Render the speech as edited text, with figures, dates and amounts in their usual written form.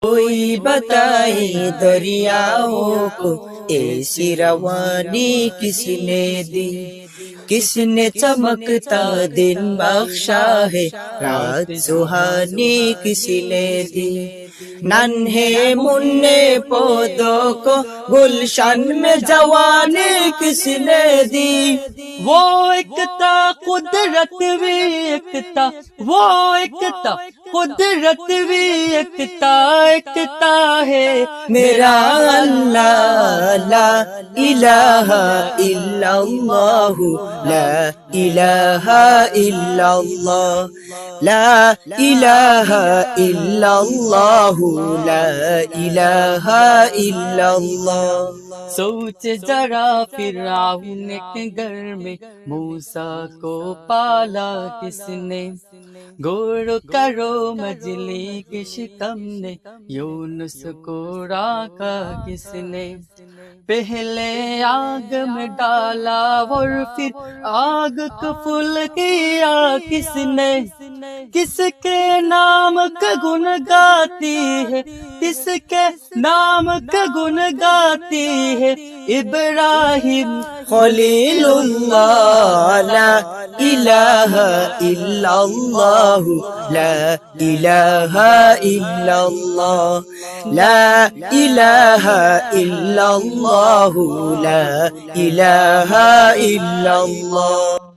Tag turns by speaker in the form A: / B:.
A: कोई बताए दरियाओं को ऐसी रवानी किसने दी, किसने चमकता दिन बख्शा है, रात सुहानी किसने दी। नन्हे मुन्ने पौधों को गुलशन में जवानी किसने दी।
B: वो एकता कुदरत भी एकता, वो एकता कुदरत भी एकता एकता है
A: मेरा अल्लाह ला इलाहा इल्लल्लाह, ला इलाहा इल्लल्लाह, ला इलाहा इल्लल्लाह, ला इलाहा इल्लल्लाह।
B: सोच जरा फिरौन के घर में मूसा को पाला किसने, गौर करो मजली की शिकम ने यूनुस को राखा किसने। पहले आग में डाला और फिर आग को फुल किया किसने। किसके नाम का गुण गाती है, किसके नाम का गुण गाती है इब्राहिम
A: खलीलुल्लाह, ला इलाहा इल्लल्लाह, ला इलाहा इल्लल्लाह, ला इलाहा इल्लल्लाह, ला इलाहा इल्लल्लाह।